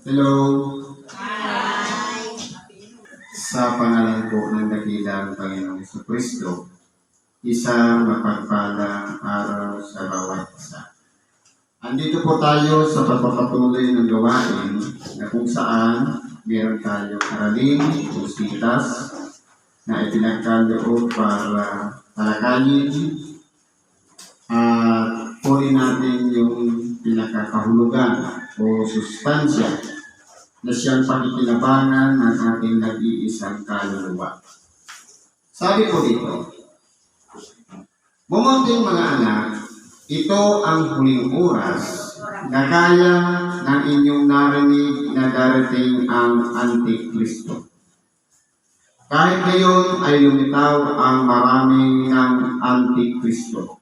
Hello, Hi. sa pangalan po ng dakilang Panginoong Jesucristo, isang mapagpalang araw sa bawat isa. Andito po tayo sa pagpapatuloy ng gawain na kung saan meron tayong aralin o sitas na ipinagkaloob para talakayin at kunin natin yung pinakakahulugan o sustansya na siyang pakikinabangan ng ating nag-iisang kaluluwa. Sabi po dito, "Bumunting mga anak, ito ang huling oras na kaya ng inyong narinig na darating ang Antikristo. Kahit ngayon ay lumitaw ang maraming ng Antikristo.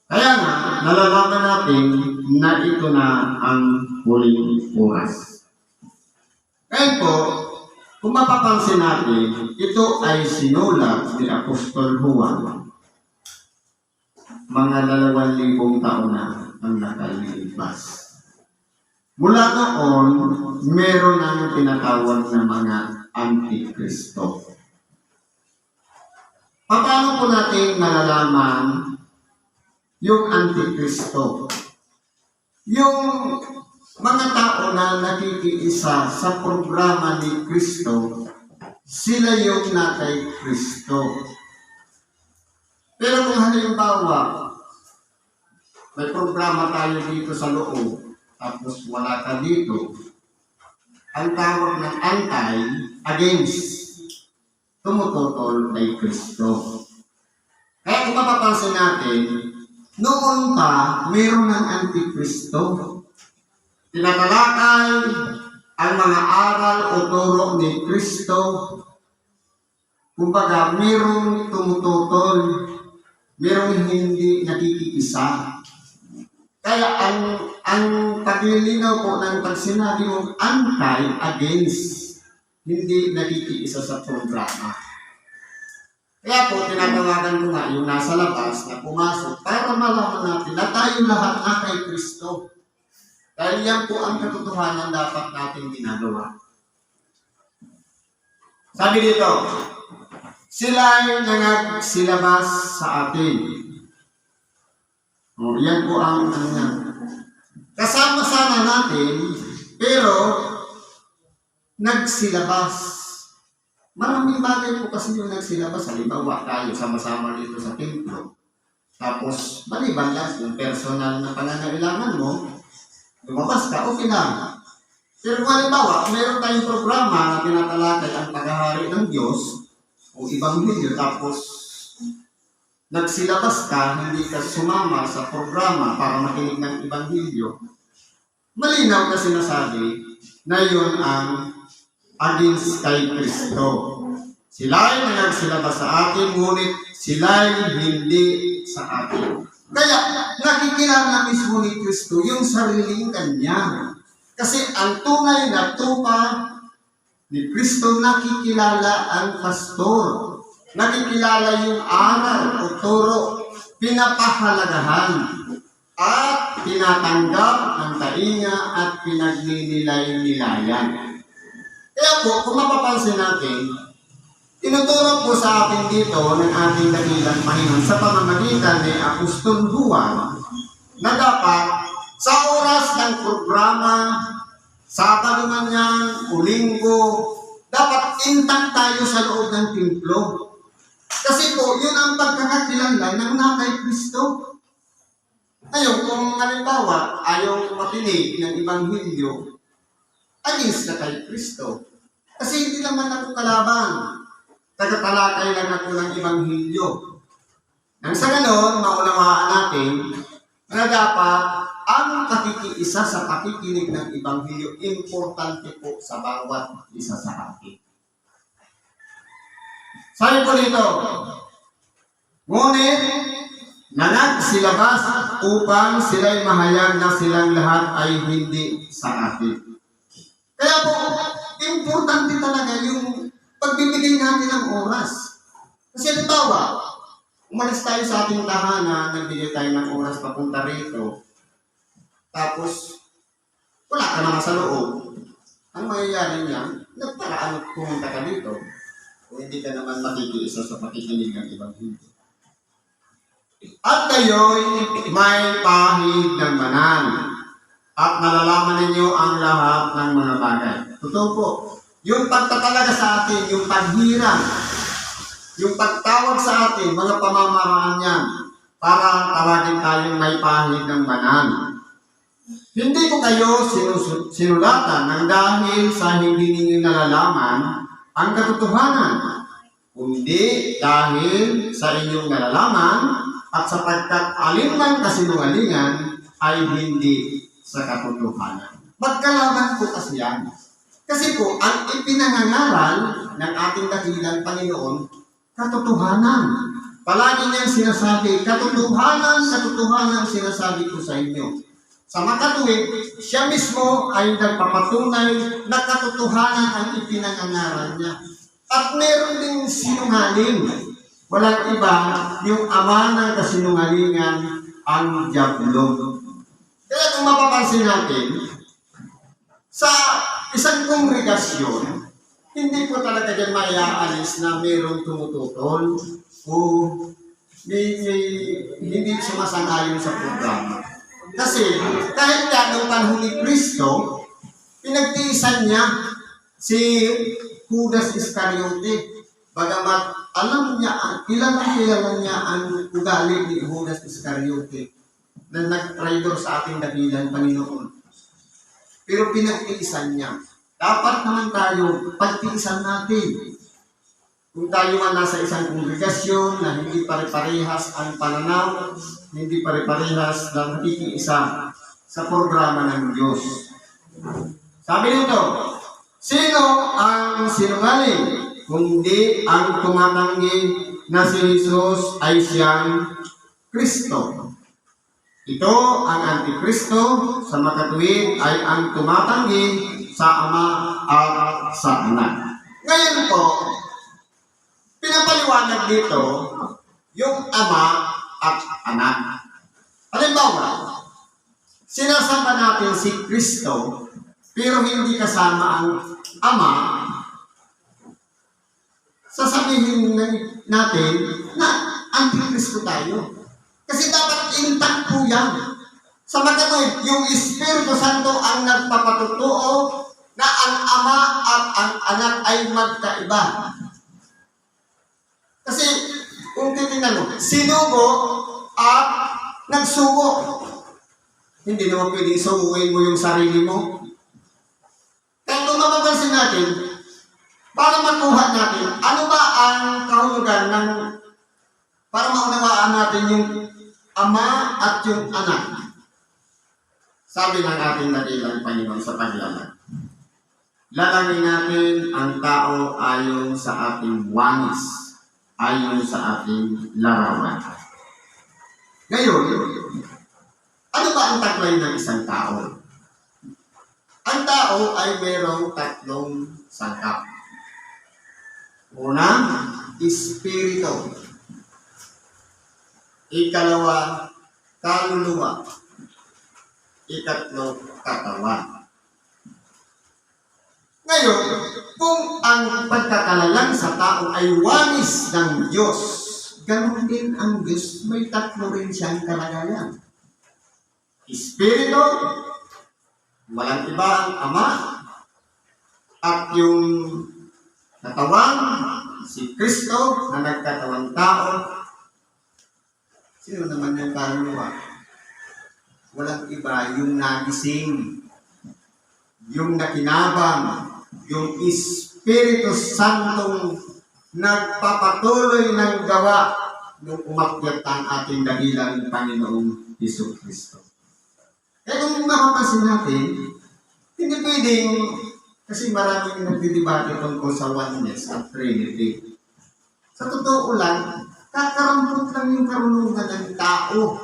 Kaya nga, nalalaman natin na ito na ang huling oras." Ngayon po, kung mapapansin natin, ito ay sinulat ni Apostol Juan. Mga 2,000 taon na ang nakalipas. Mula noon, meron ang tinatawag na mga Antikristo. Paano po natin nalalaman yung Antikristo? Yung mga tao na nakikiisa sa programa ni Kristo, sila yung natay Kristo. Pero kung halimbawa, may programa tayo dito sa loob, tapos wala ka dito, ang tawag ng antay, against, tumututol kay Kristo. Kaya kung mapapansin natin, noon pa, mayroon ng Antikristo. Tinatalakay ang mga aral o turo ni Kristo. Kumbaga, mayroong tumututol, mayroong hindi nakikisa. Kaya ang paglilinaw po ng pag sinabi mong antay, against, hindi nakikiisa sa programa. Kaya po, tinatawagan ko nga yung nasa labas na pumasok para malaman natin na tayo lahat na kay Kristo. Dahil yan po ang katotohanan dapat natin ginagawa. Sabi dito, sila ay nangagsilabas sa atin. Yan po ang kasama sana natin, pero nagsilabas. Maraming bagay po kasi yung nagsilabas. Halimbawa tayo sama-sama dito sa templo. Tapos, maliban lang yung personal na pangangailangan mo, lumabas ka, okay lang. Pero kung halimbawa, mayroon tayong programa na tinatalakay ang paghahari ng Diyos o Ebanghelyo, tapos nagsilabas ka, hindi ka sumama sa programa para makinig ng Ebanghelyo, malinaw na sinasabi na yun ang against kay Kristo. Sila'y nagsilabas sa atin, ngunit sila'y hindi sa atin. Kaya, nakikilala mismo ni Kristo yung sariling kanya. Kasi ang tunay na tupa ni Kristo, nakikilala ang pastor. Nakikilala yung aral o turo, pinapahalagahan, at tinatanggap ng tainga at pinagnilay-nilayan. Kaya po, kung mapapansin natin, tinuturo po sa atin dito ng ating dakilang Panginoon sa pamamagitan ni Apostol Juan na dapat sa oras ng programa, Sabado man yan, o Linggo, dapat intact tayo sa loob ng templo. Kasi po, yun ang pagkakakilanlan ng nakay Kristo. Ngayon, kung halimbawa, ayaw makinig ng Ebanghelyo, against na kay Kristo. Kasi hindi naman ako kalaban. Tagatalakay lang ako ng Ebanghelyo. Nang sa ganon, maunawaan natin na dapat ang pakikiisa sa pakikinig ng Ebanghelyo importante po sa bawat isa sa atin. Sabi po dito, ngunit nagsilabas upang sila'y mahayag na silang lahat ay hindi sa atin. Kaya po, importante talaga yung pagbibigay natin ng oras. Kasi halimbawa, umalis tayo sa ating tahanan, nagbigay tayo ng oras papunta rito, tapos wala ka naman sa loob. Ang mangyayari niyan, nagparaan at pumunta ka dito. Kung hindi ka naman makikiisa sa pakikinig ng Ebanghelyo. At kayo'y may pahid ng banal. At malalaman ninyo ang lahat ng mga bagay. Totoo po. Yung pagtatalaga sa atin, yung paghirang, yung pagtawag sa atin, mga pamamaraan yan, para tawagin tayong may pahid ng banal. Hindi ko kayo sinulatan ng dahil sa hindi ninyo nalalaman ang katotohanan, kundi dahil sa inyong nalalaman at sapagkat alinman kasinungalingan ay hindi sa katotohanan. Magkalaban po kasi yan. Kasi po, ang ipinangangaral ng ating dakilang Panginoon, katotohanan. Palagi niyang sinasabi, katotohanan, katotohanan sinasabi ko sa inyo. Sa makatuwid, siya mismo ay nagpapatunay na katotohanan ang ipinangangaral niya. At meron ding sinungaling. Walang iba, yung ama ng kasinungalingan, ang diablo. Kaya kung mapapansin natin, sa isang kongregasyon, hindi po talaga dyan maiaalis na mayroong tumututol o hindi sumasang-ayon sa programa. Kasi kahit na noong panahon ni Kristo, pinagtiisan niya si Judas Iscariote. Bagamat alam niya, kilala niya ang ugali ni Judas Iscariote na nag-traidor sa ating dakilang Panginoon. Pero pinagtiisan niya. Dapat naman tayo, pagtiisan natin. Kung tayo man nasa isang kongregasyon na hindi pare-parehas ang pananaw, hindi pare-parehas na nakikiisa sa programa ng Diyos. Sabi nito, sino ang sinungaling? Kundi ang tumatanggi na si Jesus ay siyang Kristo. Ito ang Antikristo, sa makatuwid ay ang tumatanggi sa Ama at sa Anak. Ngayon po, pinapaliwanag dito yung Ama at Anak. Halimbawa, sinasamba natin si Kristo, pero hindi kasama ang Ama, sasabihin natin na Antikristo tayo. Kasi dapat intact po yan. Sa makatuwid, yung Espiritu Santo ang nagpapatutuo na ang Ama at ang Anak ay magkaiba. Kasi kung titingnan mo, sinugo at nagsugo. Hindi naman pwedeng suguin mo yung sarili mo. Kaya kung mapapansin natin, para makuha natin, ano ba ang kahulugan ng, para maunawaan natin yung Ama at yung Anak. Sabi ng ating dakilang Panginoon sa paglalang, lalangin natin ang tao ayon sa ating wanis, ayon sa ating larawan. Ngayon, ano ba ang taglay ng isang tao? Ang tao ay mayroong tatlong sangkap. Una, espiritu. Ikalawa, kaluluwa. Ikatlo, katawan. Ngayon, kung ang pagkakalalang sa tao ay wanis ng Diyos, ganoon din ang Diyos, may tatlo rin siyang kalagayan. Espiritu, walang iba ang Ama, at yung katawan, si Kristo na nagkatawang tao. Sino naman yung kaluluwa? Walang iba, yung nagising, yung nakinabang, yung Espiritu Santong nagpapatuloy ng gawa nung umakyat ang ating dakilang Panginoong Jesucristo. Kaya kung mapapansin natin, hindi pwedeng, kasi maraming nagdidebate tungkol sa oneness at Trinity. Sa totoo lang, kakarampot lang yung karunungan ng tao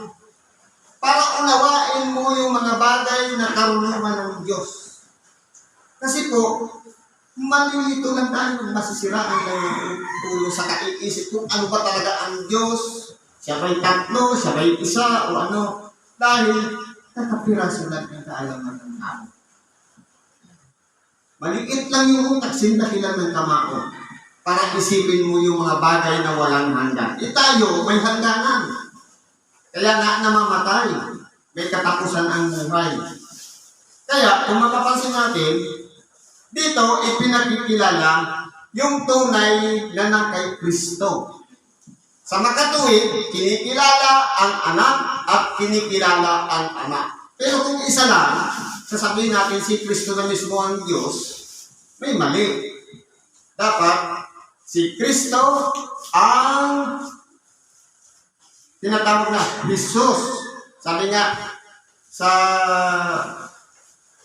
para unawain mo yung mga bagay na karunungan ng Diyos. Kasi po, malilito lang tayo, masisiraan lang yung ulo sa kaiisip kung ano ba talaga ang Diyos, siya ba'y tatlo, siya ba'y isa, o ano, dahil kakapiraso lang ang kaalaman ng tao. Maliit lang yung utak, sindakilan ng kamao. Para isipin mo yung mga bagay na walang hanggan. Tayo, may hangganan. Kaya nga namamatay. May katapusan ang buhay. Kaya, kung mapapansin natin, dito ipinakikilala yung tunay na nang kay Kristo. Sa makatuwid, kinikilala ang anak at kinikilala ang ama. Pero kung isa lang, sasabihin natin si Kristo na mismo ang Diyos, may mali. Dapat, si Kristo ang tinatawag na Jesus. Sabi nga sa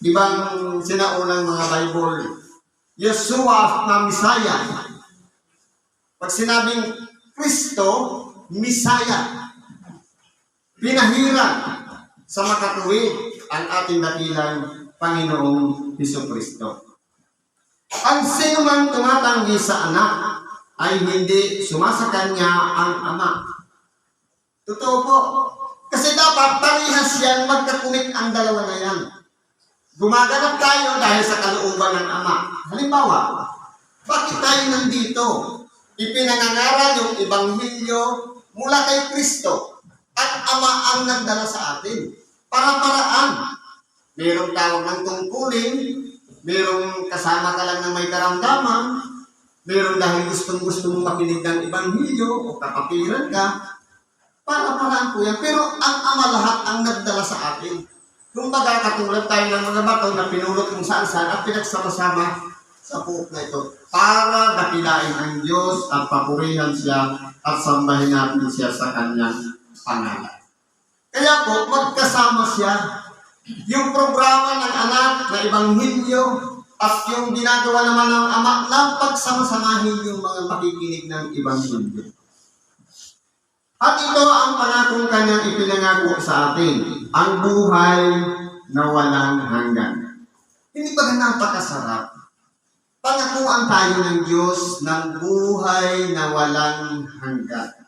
ibang sinaunang mga Bible, Yeshua na Messiah. Pag sinabing Kristo, Messiah, pinahiran sa makatuwid ang ating dakilang Panginoong Hesukristo. Ang sino man tumatanggi sa anak ay hindi sumasakanya ang ama. Totoo po. Kasi dapat parehas yan, magkakumit ang dalawa na yan. Gumaganap tayo dahil sa kalooban ng ama. Halimbawa, bakit tayo nandito? Ipinangangaral yung Ebanghelyo mula kay Kristo at ama ang nagdala sa atin. Para-paraan. Merong tawag ng tungkulin, merong kasama ka lang na may karamdaman, merong dahil gustong-gusto mong makinig ng Ebanghelyo o kapapiran ka, para-paraan po yan. Pero ang ama lahat ang nagdala sa atin. Kung baga katulad tayo ng mga bato na pinulot kung saan-saan at pinagsama-sama sa buhok na ito para dakilain ang Diyos at papurihan siya at sambahin natin siya sa kanyang pangalan. Kaya po, magkasama siya. Yung programa ng anak na Ebanghelyo at yung ginagawa naman ng ama na pagsama-samahin yung mga makikinig ng Ebanghelyo. At ito ang pangakong kanyang ipinangako sa atin, ang buhay na walang hanggan. Hindi ba napakasarap? Pangakuan tayo ng Diyos ng buhay na walang hanggan.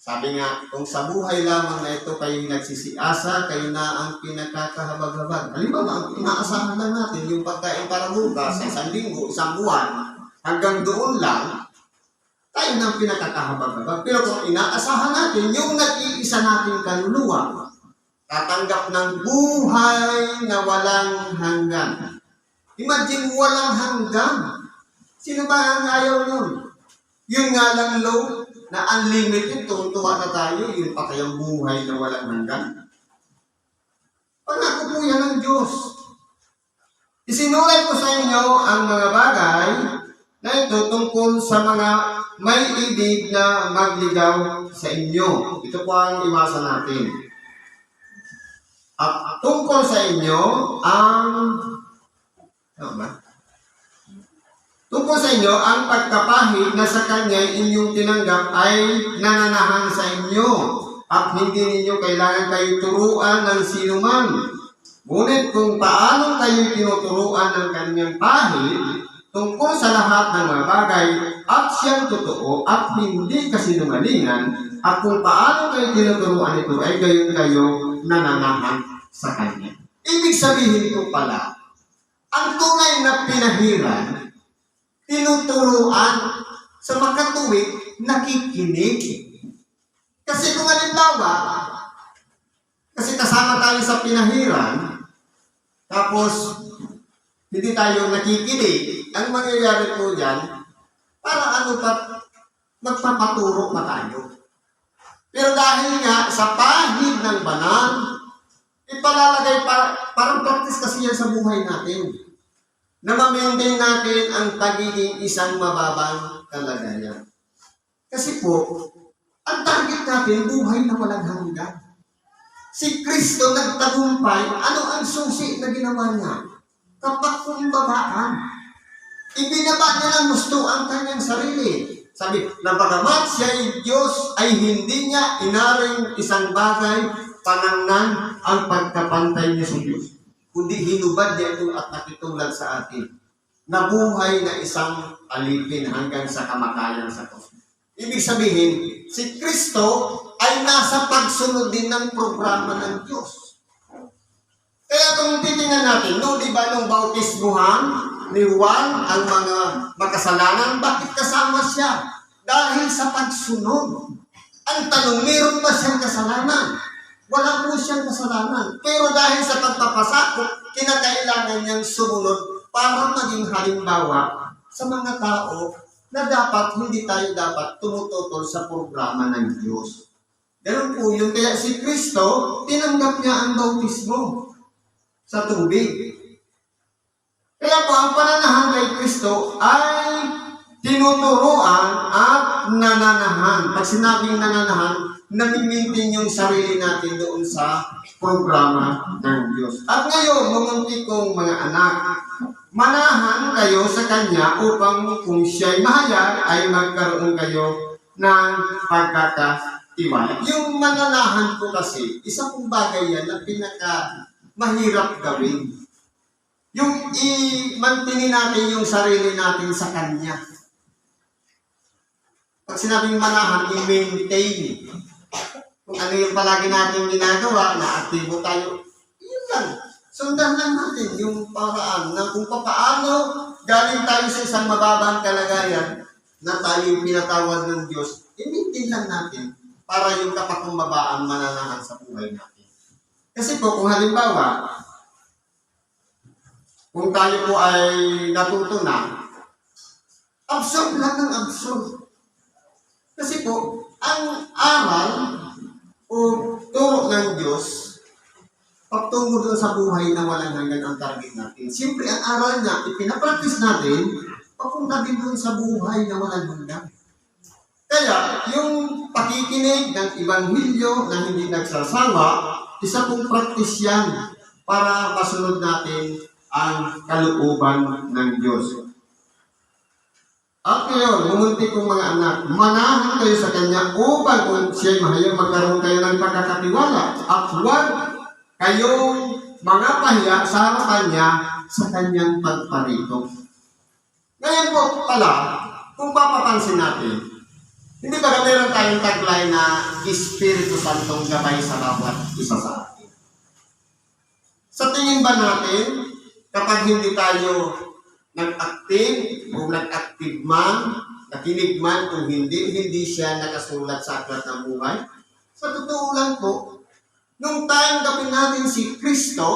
Sabi nga, kung sa buhay lamang na ito kayo nagsisiasa, kayo na ang pinakakahabag-habag. Halimbawa, ang inaasahan lang natin yung pagkain para bukas, isang linggo, isang buwan, hanggang doon lang, tayo nang pinakakahabag-habag. Pero kung inaasahan natin, yung nag-iisa nating kaluluwa, tatanggap ng buhay na walang hanggan. Imagine, walang hanggan. Sino ba ang ayaw nun? Yun nga lang low, na unlimited, tuwa na tayo, yun pa kayang buhay na walang hanggan. Pangako po yan ng Diyos. Isinulat ko sa inyo ang mga bagay na ito tungkol sa mga may ibig na magligaw sa inyo. Ito po ang iwasan natin. At tungkol sa inyo ang tungkol sa inyo, ang pagkapahid na sa kanya inyong tinanggap ay nananahan sa inyo at hindi ninyo kailangan kayo turuan ng sinuman. Ngunit kung paano kayo tinuturuan ng kanyang pahid tungkol sa lahat ng mga bagay at siyang totoo at hindi kasinungalingan at kung paano kayo tinuturuan ito ay gayon kayo nananahan sa kanya. Ibig sabihin ko pala, ang tunay na pinahiran tinuturuan sa makatuwid, nakikinig. Kasi kung halimbawa, kasi kasama tayo sa pinahiran, tapos hindi tayo nakikinig, ang mangyayari po dyan, para ano pa, magpapaturo pa tayo. Pero dahil nga sa pahid ng banal, ipalalagay parang practice kasi yan sa buhay natin. Na ma-maintain natin ang pagiging isang mababang kalagayan. Kasi po, ang target natin, buhay na walang hanggan. Si Kristo nagtagumpay, ano ang susi na ginawa niya? Kapagkumbabaan. Ibinaba niya ng gusto ang kanyang sarili. Sabi, na bagamat siya ay Diyos, ay hindi niya inaring isang bagay, panangnan ang pagkapantay niya sa Diyos. Kundi hinubad niya ito at nakitulad sa atin. Nabuhay na isang alipin hanggang sa kamatayan sa krus. Ibig sabihin, si Kristo ay nasa pagsunod din ng programa ng Diyos. Kaya kung tingnan natin, no, di ba nung bautismuhan ni Juan ang mga makasalanan, bakit kasama siya? Dahil sa pagsunod. Ang tanong, meron ba siyang kasalanan? Wala po siyang kasalanan. Pero dahil sa pagpapasakop, kinakailangan niyang sumunod para maging halimbawa sa mga tao na dapat, hindi tayo dapat tumututol sa programa ng Diyos. Ganun po yun. Kaya si Kristo, tinanggap niya ang bautismo sa tubig. Kaya po, ang pananahan kay Kristo ay tinuturuan at nananahan. Pag sinabing nananahan, namimintin yung sarili natin doon sa programa ng Diyos. At ngayon, mamunti kong mga anak, manahan kayo sa Kanya upang kung siya'y mahayag ay magkaroon kayo ng pagkakatiwala. Yung mananahan ko kasi, isa pong bagay yan na mahirap gawin. Yung i-mantinin natin yung sarili natin sa Kanya. Pag sinabing manahan, i-maintain. Kung ano yung palagi natin ginagawa, na aktibo tayo, yun lang. Sundan lang natin yung paraan na kung paano galing tayo sa isang mababang kalagayan na tayo yung pinatawad ng Diyos, i-maintain lang natin para yung kapakumbabaan mananahan sa buhay natin. Kasi po, kung halimbawa, kung tayo po ay natuto na, absorb lang ng absorb. Kasi po, ang aral o turo ng Diyos, pagtungo doon sa buhay na walang hanggan ang target natin. Siyempre, ang aral niya, ipinapractice natin, papunta din doon sa buhay na walang hanggan. Kaya, yung pakikinig ng Ebanghelyo na hindi nagsasawa, isa pong practice yan para masunod natin ang kalooban ng Diyos. At ngayon, mumunti kong mga anak, manahan kayo sa Kanya upang kung siya'y mahayag magkaroon kayo ng pagkakatiwala at huwag kayong mga pahiya sa harapan niya sa Kanyang pagparito. Ngayon po pala, kung papapansin natin, hindi ba meron tayong taglay na Espiritu Santong gabay sa bawat isa sa atin? Sa tingin ba natin, kapag hindi tayo nag-active o nag-active man, nakinig man kung hindi siya nakasulat sa aklat ng buhay? Sa totoo lang po, nung tayong gawin natin si Kristo,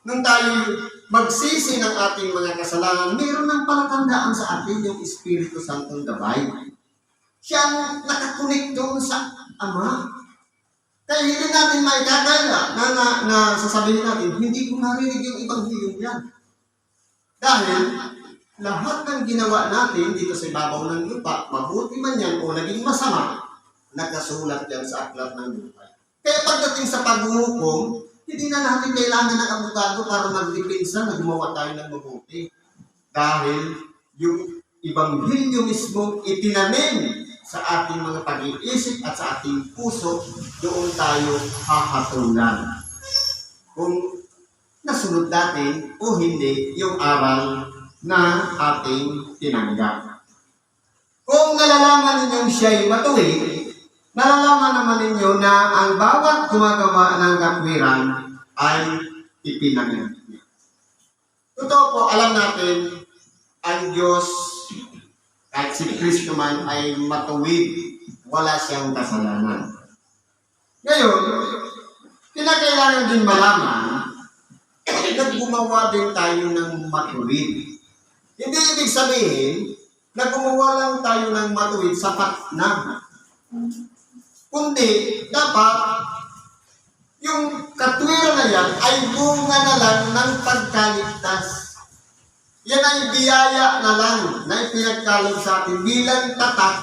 nung tayo magsisi ng ating mga kasalanan, mayroon ng palatandaan sa atin yung Espiritu Santong gabay. Siya ang nakakunik doon sa Ama. Kaya hindi natin maikakaya na sasabihin natin, hindi ko narinig yung Ebanghelyo yan. Dahil lahat ng ginawa natin dito sa ibabaw ng lupa, mabuti man yan o naging masama, nakasulat yan sa aklat ng buhay. Kaya pagdating sa paghuhukom, hindi na natin kailangan ng abogado para magdepensa na gumawa tayo ng mabuti. Dahil yung Ebanghelyo mismo itinanim sa ating mga pag-iisip at sa ating puso, doon tayo hahatulan. Kung nasunod natin o hindi yung aral na ating tinanggap. Kung nalalaman ninyong siya'y matuwid, nalalaman naman ninyo na ang bawat gumagawa ng katwiran ay ipinangyari niya. Totoo po, alam natin, ang Diyos, kahit si Kristo man ay matuwid, wala siyang kasalanan. Ngayon, kinakailangan din malaman, naggumawa din tayo ng matuwid. Hindi ibig sabihin na gumawa lang tayo ng matuwid sapat na. Kundi, dapat yung katwiran na yan ay bunga na lang ng pagkaligtas. Yan ay biyaya na lang na ipinagkalog sa atin bilang tatak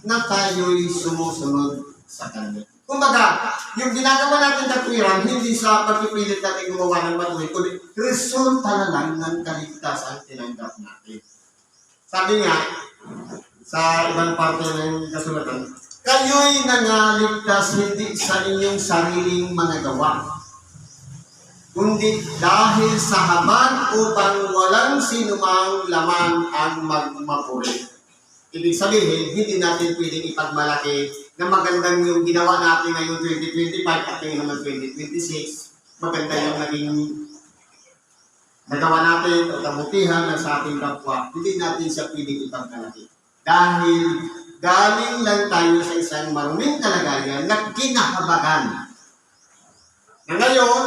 na tayo'y sumusunod sa Kanya. Kumbaga, yung ginagawa natin katwiran, hindi sa pagpipilit natin gumawa ng matuwid, kundi resulta na lang ng kaligtasan tinanggap natin. Sabi nga, sa ibang parte ng kasulatan, kayo'y nangaligtas hindi sa inyong sariling mga gawa, kundi dahil sa habag upang walang sinumang laman ang magmapuri. Ibig sabihin, hindi natin pwedeng ipagmalaki na magandang yung ginawa natin ngayong 2025 at ngayon naman 2026. Maganda yung naging nagawa natin o kabutihan na sa ating kapwa, hindi natin siya pwedeng ipagkalaki. Dahil galing lang tayo sa isang maruming kalagayan na kinahabagan. Na ngayon,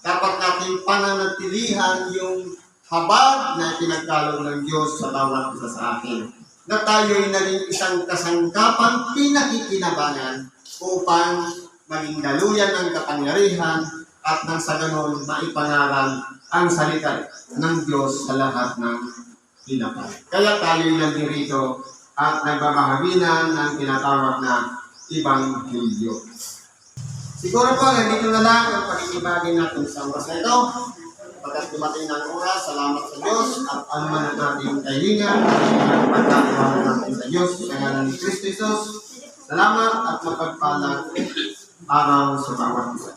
dapat natin pananatilihan yung habag na pinagkaloob ng Diyos sa bawat isa sa atin. Na tayo'y naging isang kasangkapan pinakikinabangan upang maging daluyan ng kapangyarihan at nang sa ganon maipangaral ang salita ng Diyos sa lahat ng hinapan. Kaya tayo'y nandirito at nagbabahaginan ng tinatawag na Ebanghelyo. Siguro po, nandito na lang ang pagkikibagay natin sa oras na ito. Pagkat dumating ng oras, salamat sa Diyos at anuman ang ating kahilingan, pagkakawala natin sa Diyos sa ngalan ni Kristo Jesus. Salamat at mapagpalang araw sa bawat isa.